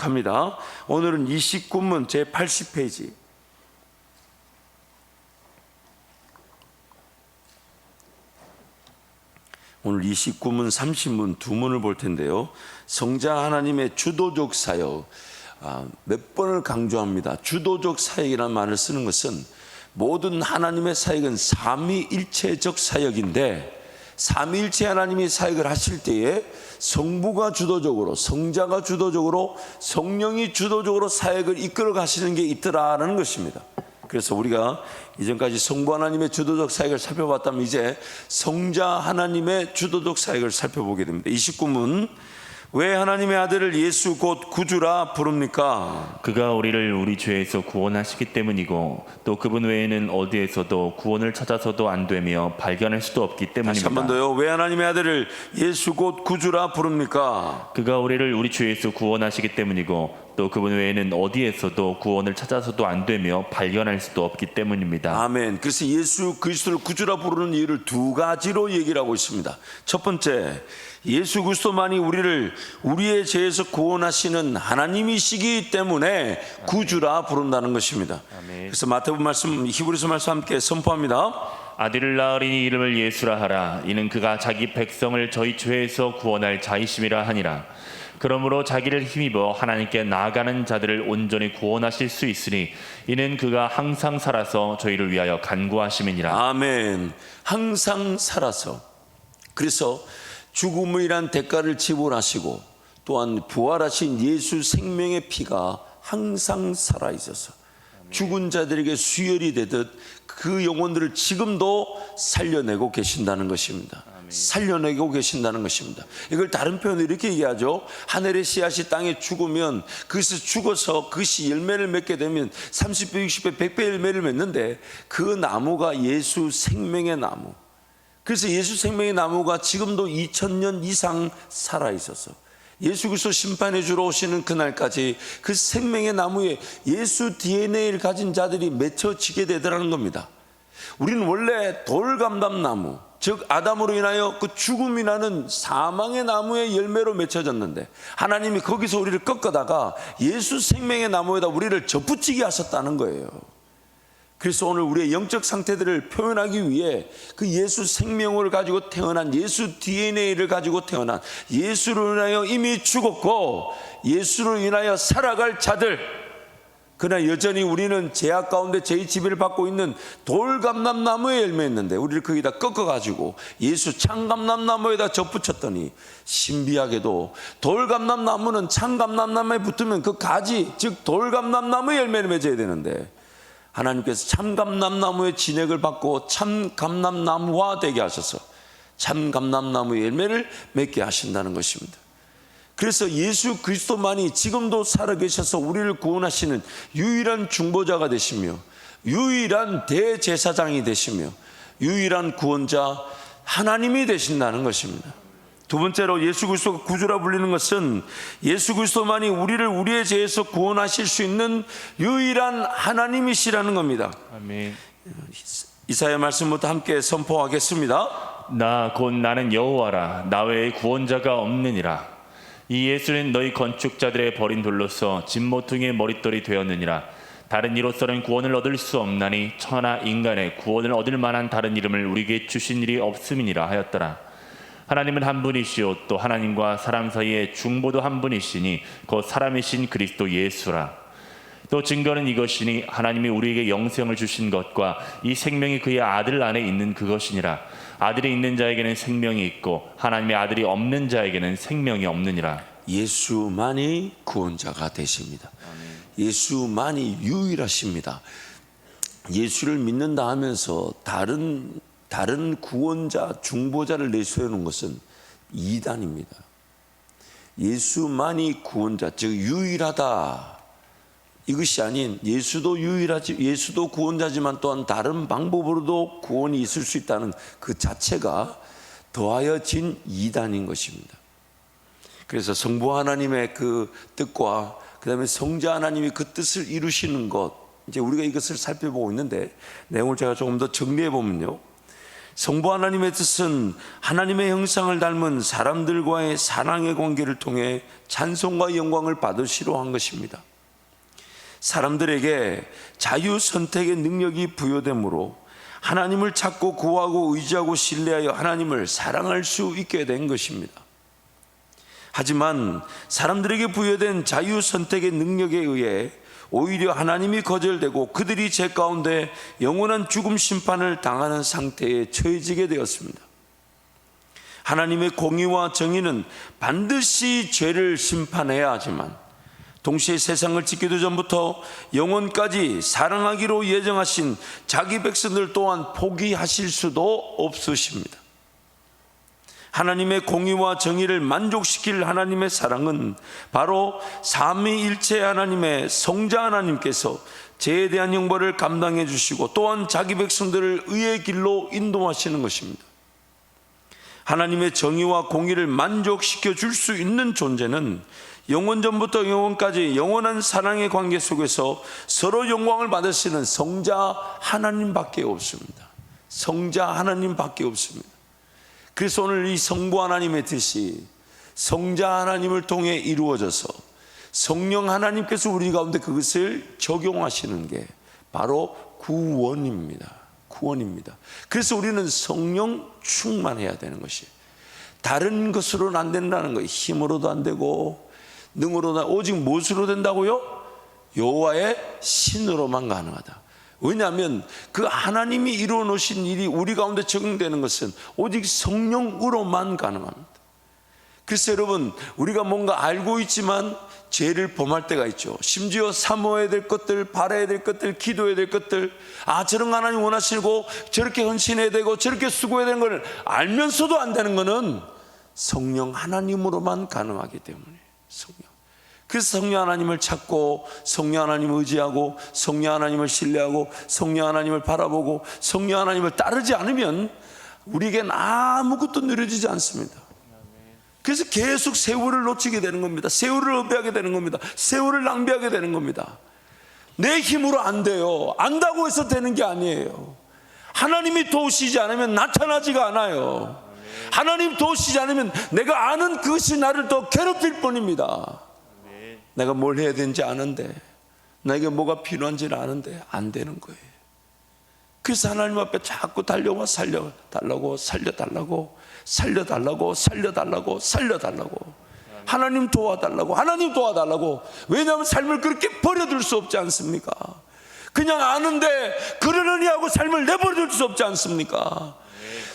합니다. 오늘은 29문 제80페이지. 오늘 29문, 30문 두 문을 볼 텐데요. 성자 하나님의 주도적 사역, 몇 번을 강조합니다. 주도적 사역이라는 말을 쓰는 것은 모든 하나님의 사역은 삼위일체적 사역인데, 삼위일체 하나님이 사역을 하실 때에 성부가 주도적으로, 성자가 주도적으로, 성령이 주도적으로 사역을 이끌어 가시는 게 있더라라는 것입니다. 그래서 우리가 이전까지 성부 하나님의 주도적 사역을 살펴봤다면 이제 성자 하나님의 주도적 사역을 살펴보게 됩니다. 29문, 왜 하나님의 아들을 예수 곧 구주라 부릅니까? 그가 우리를 우리 죄에서 구원하시기 때문이고 또 그분 외에는 어디에서도 구원을 찾아서도 안 되며 발견할 수도 없기 때문입니다. 다시 한 번 더요. 왜 하나님의 아들을 예수 곧 구주라 부릅니까? 그가 우리를 우리 죄에서 구원하시기 때문이고 또 그분 외에는 어디에서도 구원을 찾아서도 안 되며 발견할 수도 없기 때문입니다. 아멘. 그래서 예수 그리스도를 구주라 부르는 이유를 두 가지로 얘기를 하고 있습니다. 첫 번째, 예수 그리스도만이 우리를 우리의 죄에서 구원하시는 하나님이시기 때문에 구주라 부른다는 것입니다. 아멘. 그래서 마태복음 말씀, 히브리서 말씀 함께 선포합니다. 아들을 낳으리니 이름을 예수라 하라. 이는 그가 자기 백성을 저희 죄에서 구원할 자이심이라 하니라. 그러므로 자기를 힘입어 하나님께 나아가는 자들을 온전히 구원하실 수 있으니 이는 그가 항상 살아서 저희를 위하여 간구하심이니라. 아멘. 항상 살아서. 그래서 죽음이란 대가를 지불하시고 또한 부활하신 예수 생명의 피가 항상 살아있어서 죽은 자들에게 수혈이 되듯 그 영혼들을 지금도 살려내고 계신다는 것입니다. 살려내고 계신다는 것입니다. 이걸 다른 표현으로 이렇게 얘기하죠. 하늘의 씨앗이 땅에 죽으면 그것이 죽어서 그것이 열매를 맺게 되면 30배, 60배, 100배 열매를 맺는데 그 나무가 예수 생명의 나무. 그래서 예수 생명의 나무가 지금도 2000년 이상 살아있어서 예수 그리스도 심판해 주러 오시는 그날까지 그 생명의 나무에 예수 DNA를 가진 자들이 맺혀지게 되더라는 겁니다. 우리는 원래 돌감람나무, 즉 아담으로 인하여 그 죽음이라는 사망의 나무의 열매로 맺혀졌는데 하나님이 거기서 우리를 꺾어다가 예수 생명의 나무에다 우리를 접붙이게 하셨다는 거예요. 그래서 오늘 우리의 영적 상태들을 표현하기 위해 그 예수 생명을 가지고 태어난, 예수 DNA를 가지고 태어난, 예수로 인하여 이미 죽었고 예수로 인하여 살아갈 자들, 그러나 여전히 우리는 죄악 가운데 죄의 지배를 받고 있는 돌감람나무에 열매했는데 우리를 거기다 꺾어가지고 예수 창감람나무에다 접붙였더니 신비하게도 돌감람나무는 창감람나무에 붙으면 그 가지, 즉 돌감람나무에 열매를 맺어야 되는데 하나님께서 참감람나무의 진액을 받고 참감람나무화 되게 하셔서 참감람나무의 열매를 맺게 하신다는 것입니다. 그래서 예수 그리스도만이 지금도 살아계셔서 우리를 구원하시는 유일한 중보자가 되시며 유일한 대제사장이 되시며 유일한 구원자 하나님이 되신다는 것입니다. 두 번째로 예수 그리스도가 구주라 불리는 것은 예수 그리스도만이 우리를 우리의 죄에서 구원하실 수 있는 유일한 하나님이시라는 겁니다. 아멘. 이사야 말씀부터 함께 선포하겠습니다. 나 곧 나는 여호와라. 나 외에 구원자가 없느니라. 이 예수는 너희 건축자들의 버린 돌로서 진모퉁이의 머릿돌이 되었느니라. 다른 이로서는 구원을 얻을 수 없나니 천하 인간의 구원을 얻을 만한 다른 이름을 우리에게 주신 일이 없음이니라 하였더라. 하나님은 한 분이시요 또 하나님과 사람 사이에 중보도 한 분이시니 곧 사람이신 그리스도 예수라. 또 증거는 이것이니 하나님이 우리에게 영생을 주신 것과 이 생명이 그의 아들 안에 있는 그것이니라. 아들이 있는 자에게는 생명이 있고 하나님의 아들이 없는 자에게는 생명이 없느니라. 예수만이 구원자가 되십니다. 예수만이 유일하십니다. 예수를 믿는다 하면서 다른 구원자, 중보자를 내세우는 것은 이단입니다. 예수만이 구원자, 즉 유일하다. 이것이 아닌 예수도 유일하지, 예수도 구원자지만 또한 다른 방법으로도 구원이 있을 수 있다는 그 자체가 더하여진 이단인 것입니다. 그래서 성부 하나님의 그 뜻과 그 다음에 성자 하나님이 그 뜻을 이루시는 것, 이제 우리가 이것을 살펴보고 있는데 내용을 제가 조금 더 정리해 보면요, 성부 하나님의 뜻은 하나님의 형상을 닮은 사람들과의 사랑의 관계를 통해 찬송과 영광을 받으시려 한 것입니다. 사람들에게 자유 선택의 능력이 부여되므로 하나님을 찾고 구하고 의지하고 신뢰하여 하나님을 사랑할 수 있게 된 것입니다. 하지만 사람들에게 부여된 자유 선택의 능력에 의해 오히려 하나님이 거절되고 그들이 죄 가운데 영원한 죽음 심판을 당하는 상태에 처해지게 되었습니다. 하나님의 공의와 정의는 반드시 죄를 심판해야 하지만 동시에 세상을 짓기도 전부터 영원까지 사랑하기로 예정하신 자기 백성들 또한 포기하실 수도 없으십니다. 하나님의 공의와 정의를 만족시킬 하나님의 사랑은 바로 삼위일체 하나님의 성자 하나님께서 죄에 대한 형벌을 감당해 주시고 또한 자기 백성들을 의의 길로 인도하시는 것입니다. 하나님의 정의와 공의를 만족시켜 줄 수 있는 존재는 영원전부터 영원까지 영원한 사랑의 관계 속에서 서로 영광을 받으시는 성자 하나님밖에 없습니다. 성자 하나님밖에 없습니다. 그래서 오늘 이 성부 하나님의 뜻이 성자 하나님을 통해 이루어져서 성령 하나님께서 우리 가운데 그것을 적용하시는 게 바로 구원입니다. 구원입니다. 그래서 우리는 성령 충만해야 되는 것이, 다른 것으로는 안 된다는 거예요. 힘으로도 안 되고 능으로도, 오직 무엇으로 된다고요? 여호와의 신으로만 가능하다. 왜냐하면 그 하나님이 이루어 놓으신 일이 우리 가운데 적용되는 것은 오직 성령으로만 가능합니다. 그래서 여러분, 우리가 뭔가 알고 있지만 죄를 범할 때가 있죠. 심지어 사모해야 될 것들, 바라야 될 것들, 기도해야 될 것들, 저런 하나님 원하시고 저렇게 헌신해야 되고 저렇게 수고해야 되는 걸 알면서도 안 되는 것은 성령 하나님으로만 가능하기 때문에 성령. 그래서 성령 하나님을 찾고 성령 하나님을 의지하고 성령 하나님을 신뢰하고 성령 하나님을 바라보고 성령 하나님을 따르지 않으면 우리에겐 아무것도 누려지지 않습니다. 그래서 계속 세월을 놓치게 되는 겁니다. 세월을 낭비하게 되는 겁니다. 세월을 낭비하게 되는 겁니다. 내 힘으로 안 돼요. 안다고 해서 되는 게 아니에요. 하나님이 도우시지 않으면 나타나지가 않아요. 하나님 도우시지 않으면 내가 아는 그것이 나를 더 괴롭힐 뿐입니다. 내가 뭘 해야 되는지 아는데, 나에게 뭐가 필요한지를 아는데 안 되는 거예요. 그래서 하나님 앞에 자꾸 달려와 살려달라고, 살려달라고, 살려달라고, 살려달라고, 살려달라고, 하나님 도와달라고, 하나님 도와달라고. 왜냐하면 삶을 그렇게 버려둘 수 없지 않습니까? 그냥 아는데 그러려니 하고 삶을 내버려둘 수 없지 않습니까?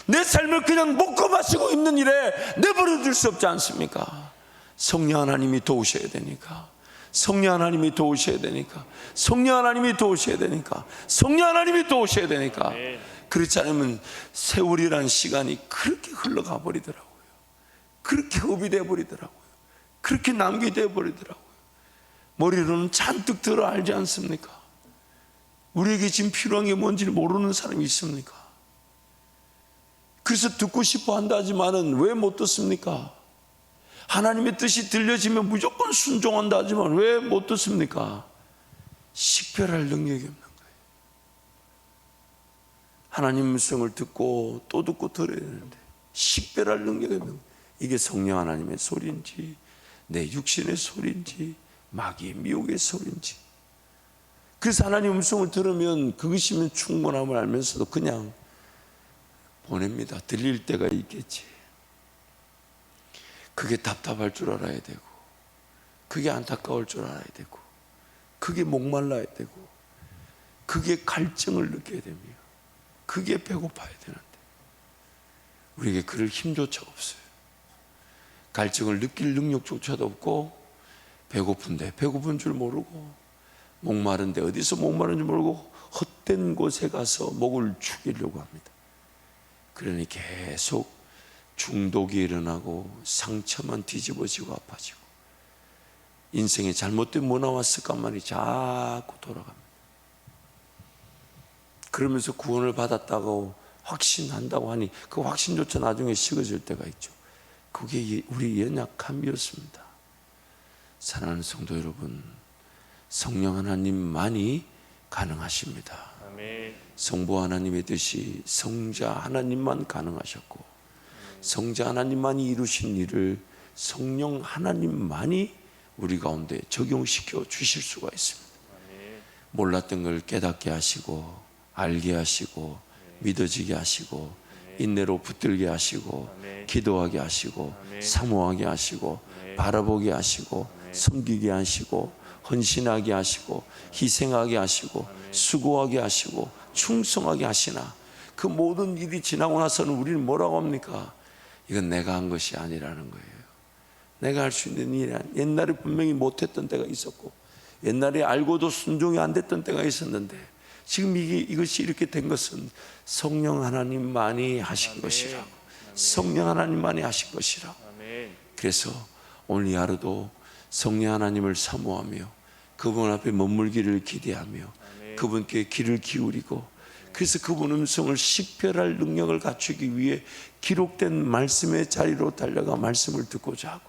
내 삶을 그냥 먹고 마시고 있는 일에 내버려둘 수 없지 않습니까? 성령 하나님이 도우셔야 되니까, 성령 하나님이 도우셔야 되니까, 성령 하나님이 도우셔야 되니까, 성령 하나님이 도우셔야 되니까. 그렇지 않으면 세월이라는 시간이 그렇게 흘러가 버리더라고요. 그렇게 흡입돼 버리더라고요. 그렇게 낭비돼 버리더라고요. 머리로는 잔뜩 들어 알지 않습니까? 우리에게 지금 필요한 게 뭔지를 모르는 사람이 있습니까? 그래서 듣고 싶어 한다 하지만은 왜 못 듣습니까? 하나님의 뜻이 들려지면 무조건 순종한다 하지만 왜 못 듣습니까? 식별할 능력이 없는 거예요. 하나님 음성을 듣고 또 듣고 들어야 되는데 식별할 능력이 없는 거예요. 이게 성령 하나님의 소리인지 내 육신의 소리인지 마귀의 미혹의 소리인지. 그래서 하나님 음성을 들으면 그것이면 충분함을 알면서도 그냥 보냅니다. 들릴 때가 있겠지. 그게 답답할 줄 알아야 되고, 그게 안타까울 줄 알아야 되고, 그게 목말라야 되고, 그게 갈증을 느껴야 됩니다. 그게 배고파야 되는데 우리에게 그럴 힘조차 없어요. 갈증을 느낄 능력조차도 없고, 배고픈데 배고픈 줄 모르고, 목마른데 어디서 목마른지 모르고 헛된 곳에 가서 목을 죽이려고 합니다. 그러니 계속 중독이 일어나고 상처만 뒤집어지고 아파지고 인생에 잘못된 문화와 습관만이 자꾸 돌아갑니다. 그러면서 구원을 받았다고 확신한다고 하니 그 확신조차 나중에 식어질 때가 있죠. 그게 우리 연약함이었습니다. 사랑하는 성도 여러분, 성령 하나님만이 가능하십니다. 성부 하나님의 뜻이 성자 하나님만 가능하셨고 성자 하나님만이 이루신 일을 성령 하나님만이 우리 가운데 적용시켜 주실 수가 있습니다. 몰랐던 걸 깨닫게 하시고 알게 하시고 믿어지게 하시고 인내로 붙들게 하시고 기도하게 하시고 사모하게 하시고 바라보게 하시고 섬기게 하시고 헌신하게 하시고 희생하게 하시고 수고하게 하시고 충성하게 하시나 그 모든 일이 지나고 나서는 우리는 뭐라고 합니까? 이건 내가 한 것이 아니라는 거예요. 내가 할 수 있는 일이 아니야. 옛날에 분명히 못했던 때가 있었고 옛날에 알고도 순종이 안 됐던 때가 있었는데 지금 이것이 이렇게 된 것은 성령 하나님만이 하신 것이라고. 성령 하나님만이 하신 것이라고. 그래서 오늘 이 하루도 성령 하나님을 사모하며 그분 앞에 머물기를 기대하며 그분께 귀를 기울이고 그래서 그분 음성을 식별할 능력을 갖추기 위해 기록된 말씀의 자리로 달려가 말씀을 듣고자 하고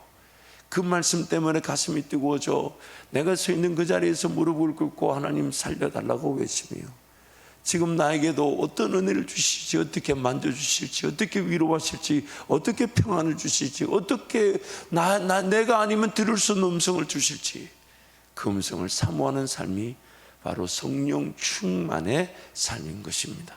그 말씀 때문에 가슴이 뜨거워져 내가 서 있는 그 자리에서 무릎을 꿇고 하나님 살려달라고 외치며 지금 나에게도 어떤 은혜를 주실지 어떻게 만져주실지 어떻게 위로하실지 어떻게 평안을 주실지 어떻게 내가 아니면 들을 수 없는 음성을 주실지 그 음성을 사모하는 삶이 바로 성령 충만의 삶인 것입니다.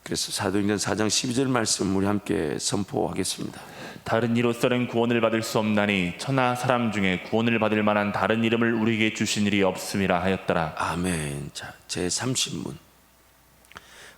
그래서 사도행전 4장 12절 말씀 우리 함께 선포하겠습니다. 다른 이로서는 구원을 받을 수 없나니 천하 사람 중에 구원을 받을 만한 다른 이름을 우리에게 주신 일이 없음이라 하였더라. 아멘. 자, 제30문.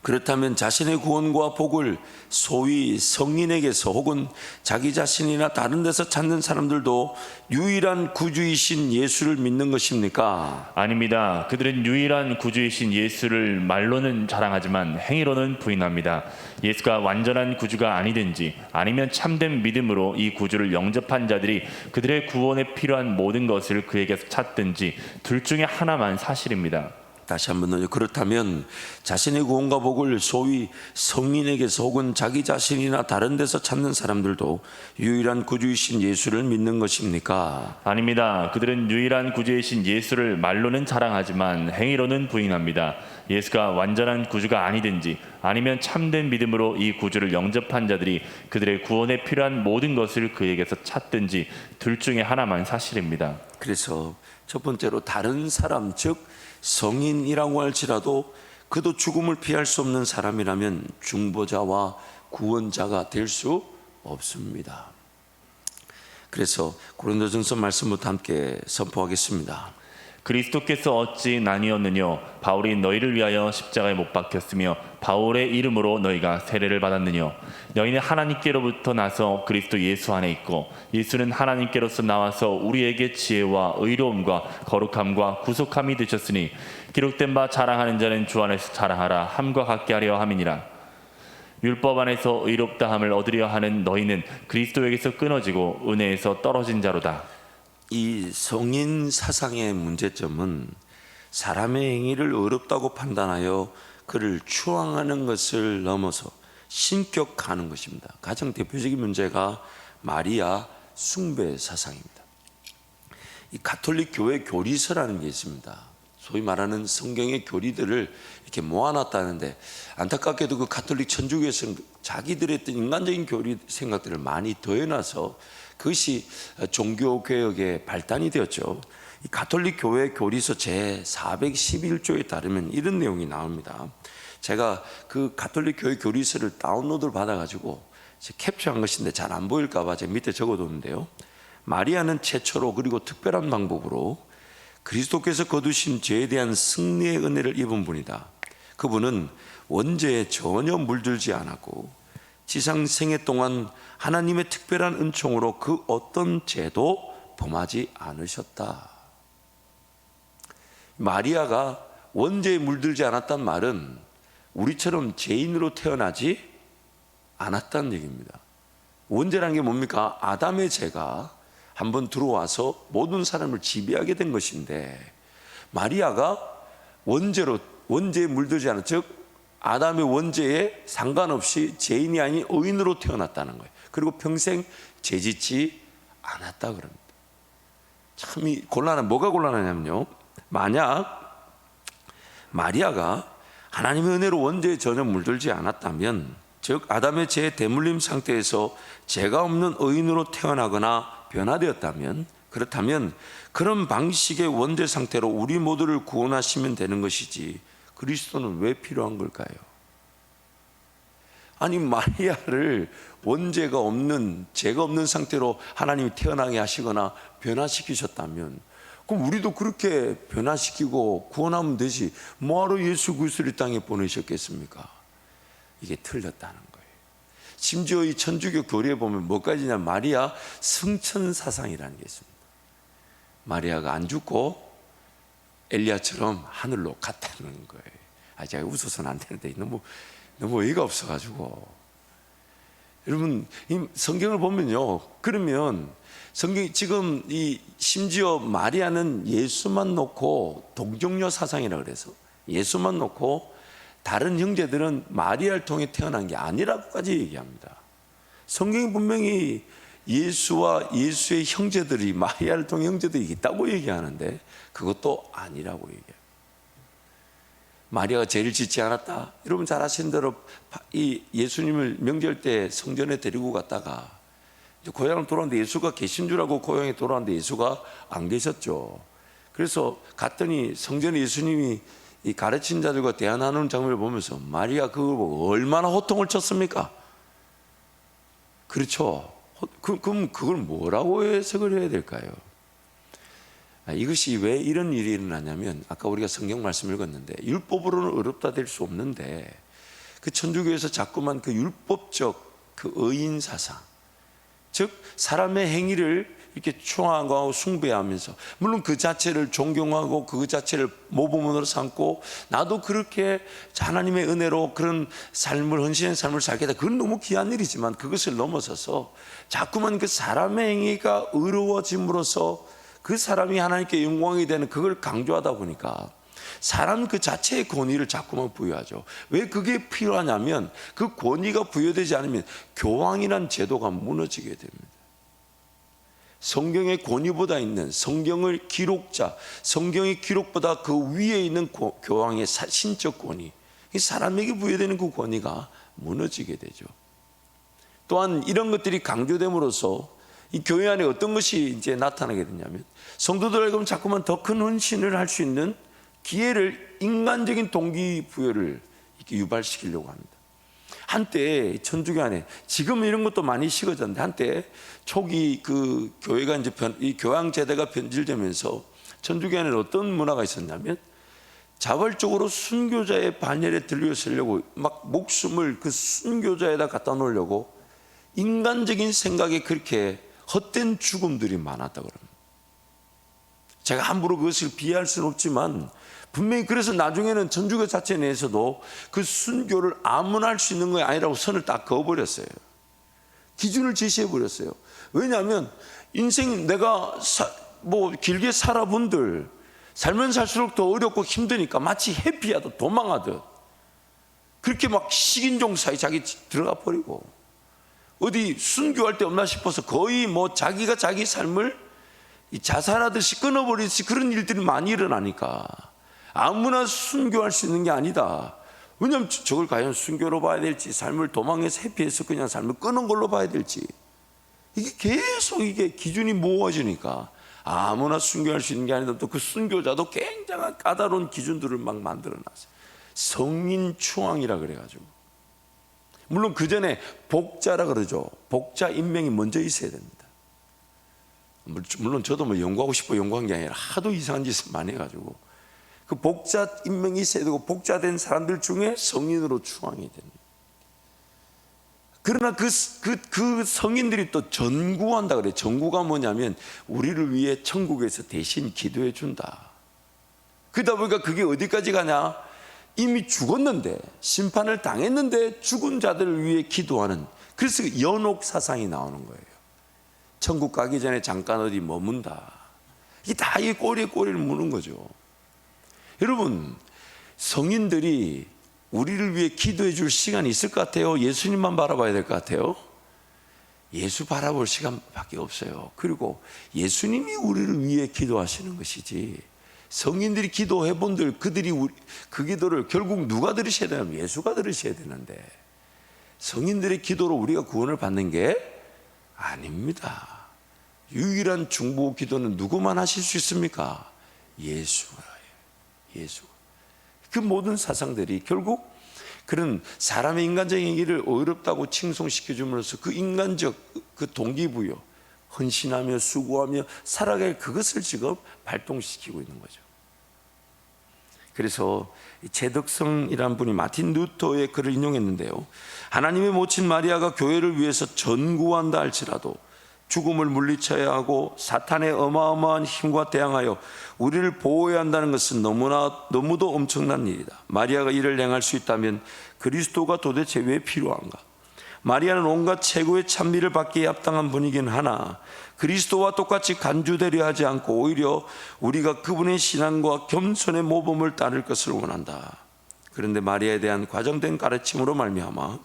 그렇다면 자신의 구원과 복을 소위 성인에게서 혹은 자기 자신이나 다른 데서 찾는 사람들도 유일한 구주이신 예수를 믿는 것입니까? 아닙니다. 그들은 유일한 구주이신 예수를 말로는 자랑하지만 행위로는 부인합니다. 예수가 완전한 구주가 아니든지 아니면 참된 믿음으로 이 구주를 영접한 자들이 그들의 구원에 필요한 모든 것을 그에게서 찾든지 둘 중에 하나만 사실입니다. 다시 한번 그렇다면 자신의 구원과 복을 소위 성인에게서 혹은 자기 자신이나 다른 데서 찾는 사람들도 유일한 구주이신 예수를 믿는 것입니까? 아닙니다. 그들은 유일한 구주이신 예수를 말로는 자랑하지만 행위로는 부인합니다. 예수가 완전한 구주가 아니든지 아니면 참된 믿음으로 이 구주를 영접한 자들이 그들의 구원에 필요한 모든 것을 그에게서 찾든지 둘 중에 하나만 사실입니다. 그래서 첫 번째로 다른 사람 즉 성인이라고 할지라도 그도 죽음을 피할 수 없는 사람이라면 중보자와 구원자가 될 수 없습니다. 그래서 고린도전서 말씀부터 함께 선포하겠습니다. 그리스도께서 어찌 나뉘었느뇨? 바울이 너희를 위하여 십자가에 못 박혔으며 바울의 이름으로 너희가 세례를 받았느뇨? 너희는 하나님께로부터 나서 그리스도 예수 안에 있고 예수는 하나님께로서 나와서 우리에게 지혜와 의로움과 거룩함과 구속함이 되셨으니 기록된 바 자랑하는 자는 주 안에서 자랑하라 함과 같게 하려 함이니라. 율법 안에서 의롭다 함을 얻으려 하는 너희는 그리스도에게서 끊어지고 은혜에서 떨어진 자로다. 이 성인 사상의 문제점은 사람의 행위를 어렵다고 판단하여 그를 추앙하는 것을 넘어서 신격화하는 것입니다. 가장 대표적인 문제가 마리아 숭배 사상입니다. 이 가톨릭 교회 교리서라는 게 있습니다. 소위 말하는 성경의 교리들을 이렇게 모아놨다는데 안타깝게도 그 가톨릭 천주교에서는 자기들의 어떤 인간적인 교리 생각들을 많이 더해놔서 그것이 종교개혁의 발단이 되었죠. 이 가톨릭 교회 교리서 제411조에 따르면 이런 내용이 나옵니다. 제가 그 가톨릭 교회 교리서를 다운로드를 받아가지고 캡처한 것인데 잘 안 보일까봐 제가 밑에 적어뒀는데요. 마리아는 최초로 그리고 특별한 방법으로 그리스도께서 거두신 죄에 대한 승리의 은혜를 입은 분이다. 그분은 원죄에 전혀 물들지 않았고 지상 생애 동안 하나님의 특별한 은총으로 그 어떤 죄도 범하지 않으셨다. 마리아가 원죄에 물들지 않았단 말은 우리처럼 죄인으로 태어나지 않았다는 얘기입니다. 원죄라는 게 뭡니까? 아담의 죄가 한번 들어와서 모든 사람을 지배하게 된 것인데 마리아가 원죄에 물들지 않은 즉 아담의 원죄에 상관없이 죄인이 아닌 의인으로 태어났다는 거예요. 그리고 평생 죄짓지 않았다 그럽니다. 참 이 곤란한 뭐가 곤란하냐면요. 만약 마리아가 하나님의 은혜로 원죄에 전혀 물들지 않았다면, 즉 아담의 죄 대물림 상태에서 죄가 없는 의인으로 태어나거나 변화되었다면, 그렇다면 그런 방식의 원죄 상태로 우리 모두를 구원하시면 되는 것이지 그리스도는 왜 필요한 걸까요? 아니, 마리아를 원죄가 없는, 죄가 없는 상태로 하나님이 태어나게 하시거나 변화시키셨다면, 그럼 우리도 그렇게 변화시키고 구원하면 되지, 뭐하러 예수 그리스도를 이 땅에 보내셨겠습니까? 이게 틀렸다는 거예요. 심지어 이 천주교 교리에 보면 뭐까지 있냐, 마리아 승천사상이라는 게 있습니다. 마리아가 안 죽고 엘리야처럼 하늘로 갔다는 거예요. 제가 웃어서는 안 되는데 너무 어이가 없어가지고. 여러분, 이 성경을 보면요, 그러면 성경이 지금 심지어 마리아는 예수만 놓고 동정녀 사상이라 그래서 예수만 놓고 다른 형제들은 마리아를 통해 태어난 게 아니라고까지 얘기합니다. 성경이 분명히 예수와 예수의 형제들이, 마리아를 통해 형제들이 있다고 얘기하는데 그것도 아니라고 얘기해요. 마리아가 죄를 짓지 않았다. 여러분 잘 아시는 대로 이 예수님을 명절 때 성전에 데리고 갔다가 고향을 돌아왔는데 예수가 계신 줄 알고 고향에 돌아왔는데 예수가 안 계셨죠. 그래서 갔더니 성전에 예수님이 이 가르친 자들과 대화하는 장면을 보면서 마리아 그걸 보고 얼마나 호통을 쳤습니까? 그렇죠. 그럼 그걸 뭐라고 해석을 해야 될까요? 이것이 왜 이런 일이 일어나냐면, 아까 우리가 성경 말씀을 읽었는데 율법으로는 어렵다 될 수 없는데 그 천주교에서 자꾸만 그 율법적 그 의인 사상, 즉 사람의 행위를 이렇게 추앙하고 숭배하면서, 물론 그 자체를 존경하고 그 자체를 모범으로 삼고 나도 그렇게 하나님의 은혜로 그런 삶을, 헌신의 삶을 살겠다, 그건 너무 귀한 일이지만 그것을 넘어서서 자꾸만 그 사람의 행위가 의로워짐으로써 그 사람이 하나님께 영광이 되는 그걸 강조하다 보니까 사람 그 자체의 권위를 자꾸만 부여하죠. 왜 그게 필요하냐면 그 권위가 부여되지 않으면 교황이란 제도가 무너지게 됩니다. 성경의 권위보다 있는 성경의 기록자, 성경의 기록보다 그 위에 있는 교황의 신적 권위, 사람에게 부여되는 그 권위가 무너지게 되죠. 또한 이런 것들이 강조됨으로써 이 교회 안에 어떤 것이 이제 나타나게 되냐면, 성도들에게 자꾸만 더 큰 헌신을 할 수 있는 기회를, 인간적인 동기부여를 이렇게 유발시키려고 합니다. 한때 천주교 안에, 지금 이런 것도 많이 식어졌는데 한때 초기 그 교회가 이제 이 교황 제도가 변질되면서 천주교 안에는 어떤 문화가 있었냐면, 자발적으로 순교자의 반열에 들려서려고 막 목숨을 그 순교자에다 갖다 놓으려고 인간적인 생각에 그렇게 헛된 죽음들이 많았다고 합니다. 제가 함부로 그것을 비하할 수는 없지만 분명히 그래서 나중에는 천주교 자체 내에서도 그 순교를 아무나 할 수 있는 게 아니라고 선을 딱 그어버렸어요. 기준을 제시해버렸어요. 왜냐하면 인생 내가 길게 살아본들 살면 살수록 더 어렵고 힘드니까 마치 회피하듯 도망하듯 그렇게 막 식인종 사이 자기 들어가 버리고, 어디 순교할 데 없나 싶어서 거의 자기가 자기 삶을 자살하듯이 끊어버리듯이 그런 일들이 많이 일어나니까 아무나 순교할 수 있는 게 아니다. 왜냐하면 저걸 과연 순교로 봐야 될지, 삶을 도망해서 회피해서 그냥 삶을 끊은 걸로 봐야 될지, 이게 계속 이게 기준이 모호해지니까 아무나 순교할 수 있는 게 아니다. 또 그 순교자도 굉장한 까다로운 기준들을 막 만들어놨어요. 성인 추앙이라 그래가지고, 물론 그 전에 복자라 그러죠. 복자 인명이 먼저 있어야 됩니다. 물론 저도 연구하고 싶어 연구한 게 아니라 하도 이상한 짓을 많이 해가지고 그 복자 인명이 있어야 되고, 복자된 사람들 중에 성인으로 추앙이 됩니다. 그러나 그 성인들이 또 전구한다 그래요. 전구가 뭐냐면 우리를 위해 천국에서 대신 기도해 준다. 그러다 보니까 그게 어디까지 가냐, 이미 죽었는데, 심판을 당했는데 죽은 자들을 위해 기도하는, 그래서 연옥 사상이 나오는 거예요. 천국 가기 전에 잠깐 어디 머문다. 이게 다 이 꼬리에 꼬리를 무는 거죠. 여러분, 성인들이 우리를 위해 기도해 줄 시간이 있을 것 같아요? 예수님만 바라봐야 될 것 같아요? 예수 바라볼 시간밖에 없어요. 그리고 예수님이 우리를 위해 기도하시는 것이지 성인들이 기도해 본들 그 기도를 결국 누가 들으셔야 되냐면 예수가 들으셔야 되는데, 성인들의 기도로 우리가 구원을 받는 게 아닙니다. 유일한 중보 기도는 누구만 하실 수 있습니까? 예수가. 그 모든 사상들이 결국 그런 사람의 인간적인 길을 어렵다고 칭송시켜 줌으로써 그 인간적 그 동기부여, 헌신하며 수고하며 살아갈 그것을 지금 발동시키고 있는 거죠. 그래서 제덕성이라는 분이 마틴 루터의 글을 인용했는데요, 하나님의 모친 마리아가 교회를 위해서 전구한다 할지라도 죽음을 물리쳐야 하고 사탄의 어마어마한 힘과 대항하여 우리를 보호해야 한다는 것은 너무도 엄청난 일이다. 마리아가 이를 행할 수 있다면 그리스도가 도대체 왜 필요한가? 마리아는 온갖 최고의 찬미를 받기에 합당한 분이긴 하나 그리스도와 똑같이 간주되려 하지 않고 오히려 우리가 그분의 신앙과 겸손의 모범을 따를 것을 원한다. 그런데 마리아에 대한 과정된 가르침으로 말미암아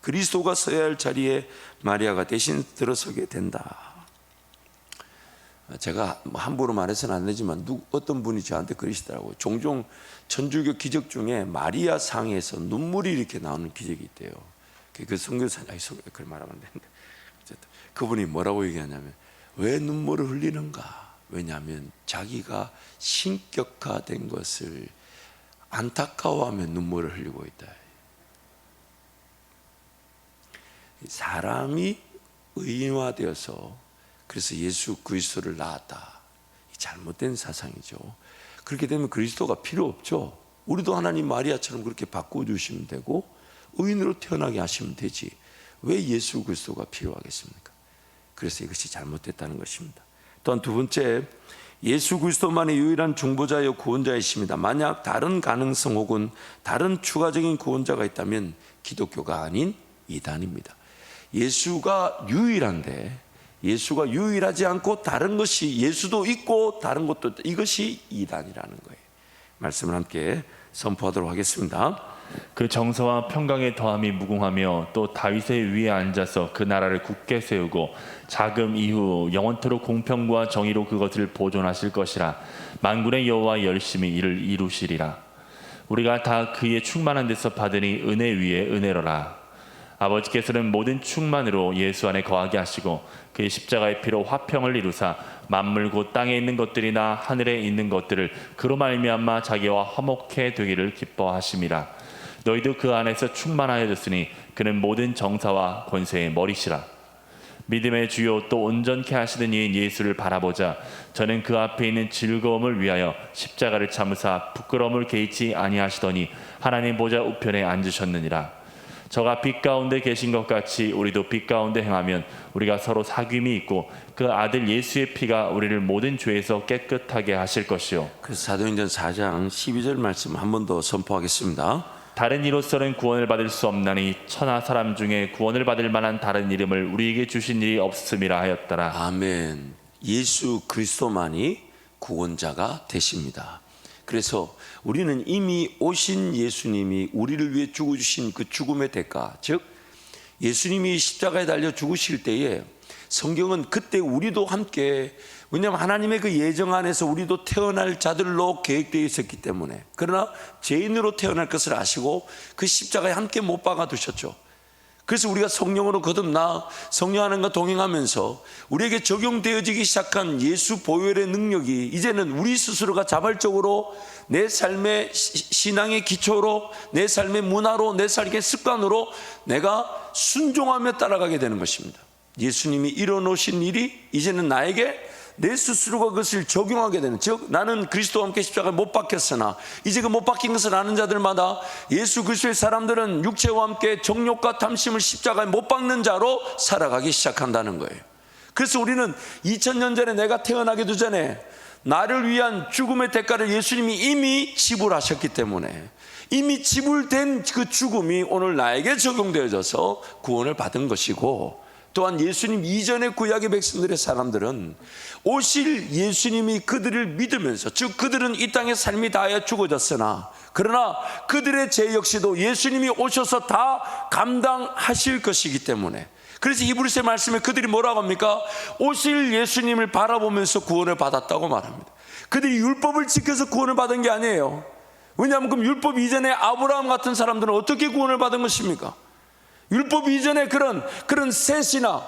그리스도가 서야 할 자리에 마리아가 대신 들어서게 된다. 제가 함부로 말해서는 안 되지만 어떤 분이 저한테 그러시더라고요. 종종 천주교 기적 중에 마리아 상에서 눈물이 이렇게 나오는 기적이 있대요. 그 선교사님, 그걸 말하면 안 되는데, 어쨌든 그분이 뭐라고 얘기하냐면, 왜 눈물을 흘리는가? 왜냐하면 자기가 신격화된 것을 안타까워하며 눈물을 흘리고 있다. 사람이 의인화되어서 그래서 예수 그리스도를 낳았다. 잘못된 사상이죠. 그렇게 되면 그리스도가 필요 없죠. 우리도 하나님 마리아처럼 그렇게 바꿔주시면 되고 의인으로 태어나게 하시면 되지. 왜 예수 그리스도가 필요하겠습니까? 그래서 이것이 잘못됐다는 것입니다. 또한 두 번째, 예수 그리스도만이 유일한 중보자여 구원자이십니다. 만약 다른 가능성 혹은 다른 추가적인 구원자가 있다면 기독교가 아닌 이단입니다. 예수가 유일한데 예수가 유일하지 않고 다른 것이 예수도 있고 다른 것도 있다. 이것이 이단이라는 거예요. 말씀을 함께 선포하도록 하겠습니다. 그 정서와 평강의 더함이 무궁하며 또 다윗의 위에 앉아서 그 나라를 굳게 세우고 자금 이후 영원토록 공평과 정의로 그것을 보존하실 것이라. 만군의 여호와 열심히 이를 이루시리라. 우리가 다 그의 충만한 데서 받으니 은혜 위에 은혜로라. 아버지께서는 모든 충만으로 예수 안에 거하게 하시고 그의 십자가의 피로 화평을 이루사 만물 곧 땅에 있는 것들이나 하늘에 있는 것들을 그로 말미암아 자기와 화목해 되기를 기뻐하심이라. 너희도 그 안에서 충만하여졌으니 그는 모든 정사와 권세의 머리시라. 믿음의 주요 또 온전케 하시는 이인 예수를 바라보자. 저는 그 앞에 있는 즐거움을 위하여 십자가를 참으사 부끄러움을 개의치 아니하시더니 하나님 보좌 우편에 앉으셨느니라. 저가 빛 가운데 계신 것 같이 우리도 빛 가운데 행하면 우리가 서로 사귐이 있고 그 아들 예수의 피가 우리를 모든 죄에서 깨끗하게 하실 것이요. 그래서 사도행전 4장 12절 말씀 한 번 더 선포하겠습니다. 다른 이로서는 구원을 받을 수 없나니 천하 사람 중에 구원을 받을 만한 다른 이름을 우리에게 주신 일이 없음이라 하였더라. 아멘. 예수 그리스도만이 구원자가 되십니다. 그래서 우리는 이미 오신 예수님이 우리를 위해 죽어주신 그 죽음의 대가, 즉 예수님이 십자가에 달려 죽으실 때에 성경은 그때 우리도 함께, 왜냐하면 하나님의 그 예정 안에서 우리도 태어날 자들로 계획되어 있었기 때문에, 그러나 죄인으로 태어날 것을 아시고 그 십자가에 함께 못 박아 두셨죠. 그래서 우리가 성령으로 거듭나 성령 하나님과 동행하면서 우리에게 적용되어지기 시작한 예수 보혈의 능력이 이제는 우리 스스로가 자발적으로 내 삶의 신앙의 기초로, 내 삶의 문화로, 내 삶의 습관으로 내가 순종하며 따라가게 되는 것입니다. 예수님이 이뤄놓으신 일이 이제는 나에게 내 스스로가 그것을 적용하게 되는, 즉 나는 그리스도와 함께 십자가에 못 박혔으나 이제 그 못 박힌 것을 아는 자들마다 예수 그리스도의 사람들은 육체와 함께 정욕과 탐심을 십자가에 못 박는 자로 살아가기 시작한다는 거예요. 그래서 우리는 2000년 전에 내가 태어나기도 전에 나를 위한 죽음의 대가를 예수님이 이미 지불하셨기 때문에 이미 지불된 그 죽음이 오늘 나에게 적용되어져서 구원을 받은 것이고, 또한 예수님 이전의 구약의 백성들의 사람들은 오실 예수님이 그들을 믿으면서, 즉 그들은 이 땅의 삶이 다하여 죽어졌으나 그러나 그들의 죄 역시도 예수님이 오셔서 다 감당하실 것이기 때문에, 그래서 히브리서 말씀에 그들이 뭐라고 합니까? 오실 예수님을 바라보면서 구원을 받았다고 말합니다. 그들이 율법을 지켜서 구원을 받은 게 아니에요. 왜냐하면 그럼 율법 이전에 아브라함 같은 사람들은 어떻게 구원을 받은 것입니까? 율법 이전에 그런 셋이나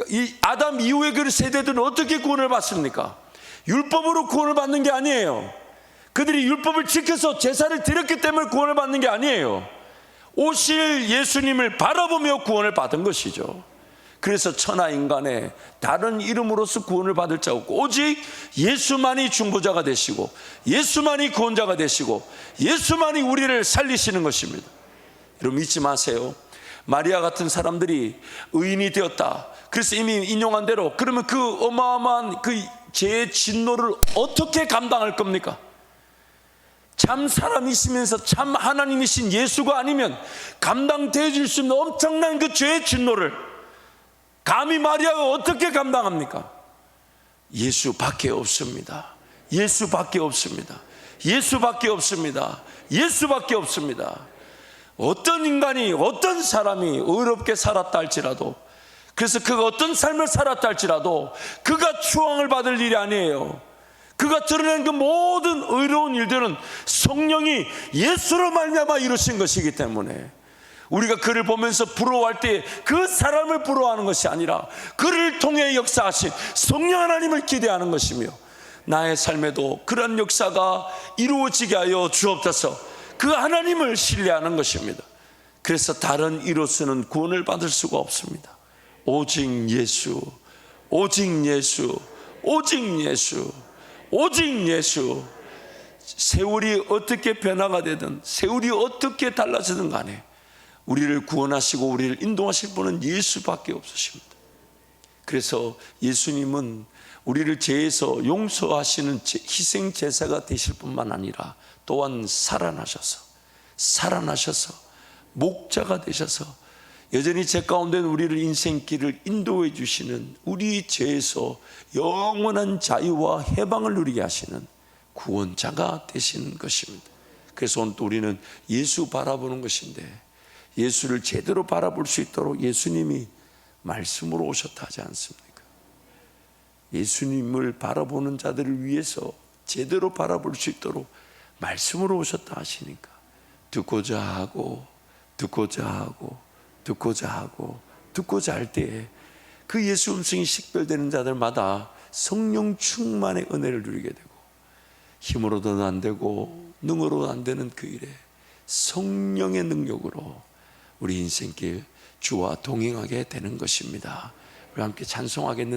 이 아담 이후의 그 세대들은 어떻게 구원을 받습니까? 율법으로 구원을 받는 게 아니에요. 그들이 율법을 지켜서 제사를 드렸기 때문에 구원을 받는 게 아니에요. 오실 예수님을 바라보며 구원을 받은 것이죠. 그래서 천하 인간의 다른 이름으로서 구원을 받을 자 없고 오직 예수만이 중보자가 되시고 예수만이 구원자가 되시고 예수만이 우리를 살리시는 것입니다. 여러분 잊지 마세요. 마리아 같은 사람들이 의인이 되었다. 그래서 이미 인용한 대로 그러면 그 어마어마한 그 죄의 진노를 어떻게 감당할 겁니까? 참 사람이시면서 참 하나님이신 예수가 아니면 감당되어 줄 수 있는 엄청난 그 죄의 진노를 감히 마리아가 어떻게 감당합니까? 예수밖에 없습니다. 예수밖에 없습니다. 예수밖에 없습니다. 예수밖에 없습니다. 어떤 인간이 어떤 사람이 의롭게 살았다 할지라도 그래서 그가 어떤 삶을 살았다 할지라도 그가 추앙을 받을 일이 아니에요. 그가 드러낸 그 모든 의로운 일들은 성령이 예수로 말미암아 이루신 것이기 때문에 우리가 그를 보면서 부러워할 때 그 사람을 부러워하는 것이 아니라 그를 통해 역사하신 성령 하나님을 기대하는 것이며 나의 삶에도 그런 역사가 이루어지게 하여 주옵소서. 그 하나님을 신뢰하는 것입니다. 그래서 다른 이로서는 구원을 받을 수가 없습니다. 오직 예수, 오직 예수, 오직 예수, 오직 예수. 세월이 어떻게 변화가 되든 세월이 어떻게 달라지든 간에 우리를 구원하시고 우리를 인도하실 분은 예수밖에 없으십니다. 그래서 예수님은 우리를 죄에서 용서하시는 희생 제사가 되실 뿐만 아니라 또한 살아나셔서 목자가 되셔서 여전히 죄 가운데 우리를 인생길을 인도해 주시는 우리 죄에서 영원한 자유와 해방을 누리게 하시는 구원자가 되시는 것입니다. 그래서 오늘 또 우리는 예수 바라보는 것인데 예수를 제대로 바라볼 수 있도록 예수님이 말씀으로 오셨다 하지 않습니까? 예수님을 바라보는 자들을 위해서 제대로 바라볼 수 있도록 말씀으로 오셨다 하시니까 듣고자 하고 할 때에 그 예수 음성이 식별되는 자들마다 성령 충만의 은혜를 누리게 되고 힘으로도 안 되고 능으로도 안 되는 그 일에 성령의 능력으로 우리 인생길 주와 동행하게 되는 것입니다. 우리 함께 찬송하겠는데